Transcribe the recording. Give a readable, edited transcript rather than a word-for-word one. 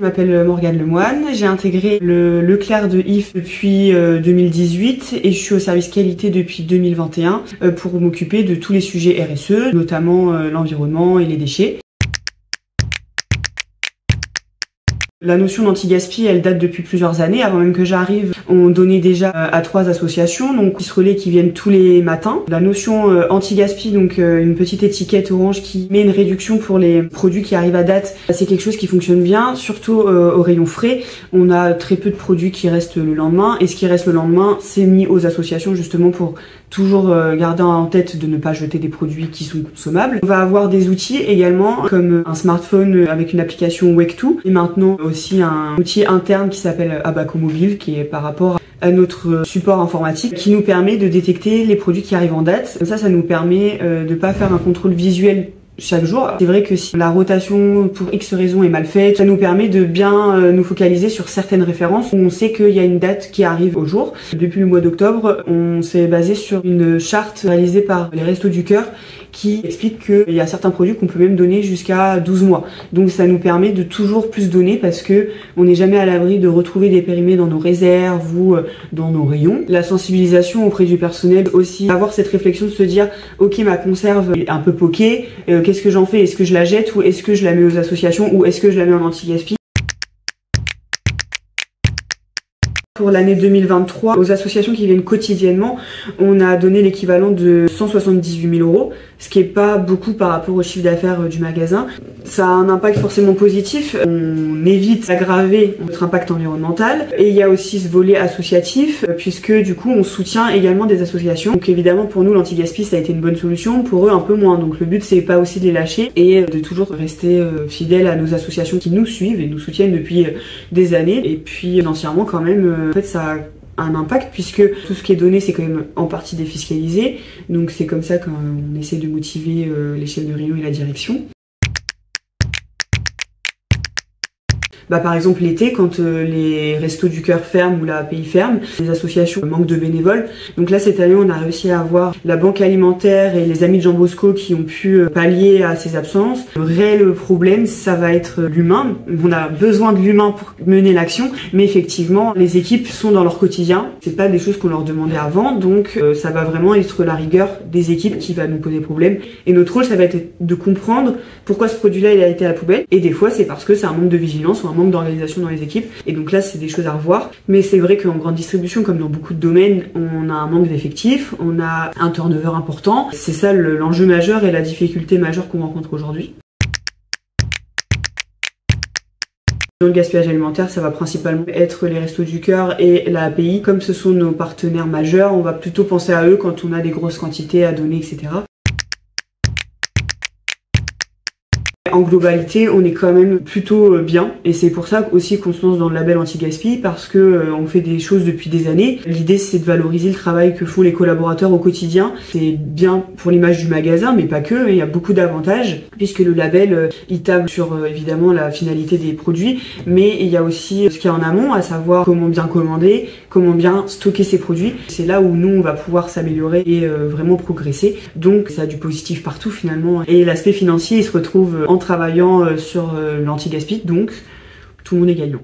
Je m'appelle Morgane Lemoine, j'ai intégré le Leclerc de If depuis 2018 et je suis au service qualité depuis 2021 pour m'occuper de tous les sujets RSE, notamment l'environnement et les déchets. La notion d'anti-gaspi, elle date depuis plusieurs années. Avant même que j'arrive, on donnait déjà à 3 associations, donc ce relais qui viennent tous les matins. La notion anti-gaspi, donc une petite étiquette orange qui met une réduction pour les produits qui arrivent à date, c'est quelque chose qui fonctionne bien, surtout au rayon frais. On a très peu de produits qui restent le lendemain, et ce qui reste le lendemain, c'est mis aux associations justement pour toujours garder en tête de ne pas jeter des produits qui sont consommables. On va avoir des outils également, comme un smartphone avec une application Wake2, et maintenant aussi un outil interne qui s'appelle Abaco Mobile, qui est par rapport à notre support informatique, qui nous permet de détecter les produits qui arrivent en date. Comme ça nous permet de pas faire un contrôle visuel chaque jour. C'est vrai que si la rotation pour X raisons est mal faite, ça nous permet de bien nous focaliser sur certaines références où on sait qu'il y a une date qui arrive au jour. Depuis le mois d'octobre, on s'est basé sur une charte réalisée par les Restos du Cœur qui explique qu'il y a certains produits qu'on peut même donner jusqu'à 12 mois. Donc ça nous permet de toujours plus donner parce que on n'est jamais à l'abri de retrouver des périmés dans nos réserves ou dans nos rayons. La sensibilisation auprès du personnel aussi, avoir cette réflexion de se dire ok, ma conserve est un peu poquée, qu'est-ce que j'en fais? Est-ce que je la jette ou est-ce que je la mets aux associations ou est-ce que je la mets en anti-gaspi? Pour l'année 2023, aux associations qui viennent quotidiennement, on a donné l'équivalent de 178 000 €, ce qui est pas beaucoup par rapport au chiffre d'affaires du magasin. Ça a un impact forcément positif, on évite d'aggraver notre impact environnemental, et il y a aussi ce volet associatif, puisque du coup on soutient également des associations. Donc évidemment pour nous l'anti-gaspi ça a été une bonne solution, pour eux un peu moins, donc le but c'est pas aussi de les lâcher et de toujours rester fidèles à nos associations qui nous suivent et nous soutiennent depuis des années, et puis financièrement quand même en fait ça a un impact puisque tout ce qui est donné c'est quand même en partie défiscalisé, donc c'est comme ça qu'on essaie de motiver les chefs de rayon et la direction. Par exemple l'été, quand les Restos du Cœur ferment ou la API ferme, les associations manquent de bénévoles. Donc là cette année on a réussi à avoir la banque alimentaire et les amis de Jean Bosco qui ont pu pallier à ces absences. Le réel problème ça va être l'humain. On a besoin de l'humain pour mener l'action, mais effectivement les équipes sont dans leur quotidien. C'est pas des choses qu'on leur demandait avant, donc ça va vraiment être la rigueur des équipes qui va nous poser problème. Et notre rôle ça va être de comprendre pourquoi ce produit-là il a été à la poubelle. Et des fois c'est parce que c'est un manque de vigilance ou un manque d'organisation dans les équipes, et donc là c'est des choses à revoir. Mais c'est vrai qu'en grande distribution comme dans beaucoup de domaines on a un manque d'effectifs, on a un turnover important. C'est ça l'enjeu majeur et la difficulté majeure qu'on rencontre aujourd'hui. Dans le gaspillage alimentaire, ça va principalement être les Restos du Cœur et la API. Comme ce sont nos partenaires majeurs, on va plutôt penser à eux quand on a des grosses quantités à donner, etc. En globalité, on est quand même plutôt bien, et c'est pour ça aussi qu'on se lance dans le label anti-gaspi, parce que on fait des choses depuis des années. L'idée c'est de valoriser le travail que font les collaborateurs au quotidien. C'est bien pour l'image du magasin, mais pas que, il y a beaucoup d'avantages, puisque le label il table sur évidemment la finalité des produits, mais il y a aussi ce qu'il y a en amont, à savoir comment bien commander, comment bien stocker ses produits. C'est là où nous on va pouvoir s'améliorer et vraiment progresser. Donc ça a du positif partout finalement, et l'aspect financier il se retrouve en travaillant sur l'anti-gaspi, donc tout le monde est gagnant.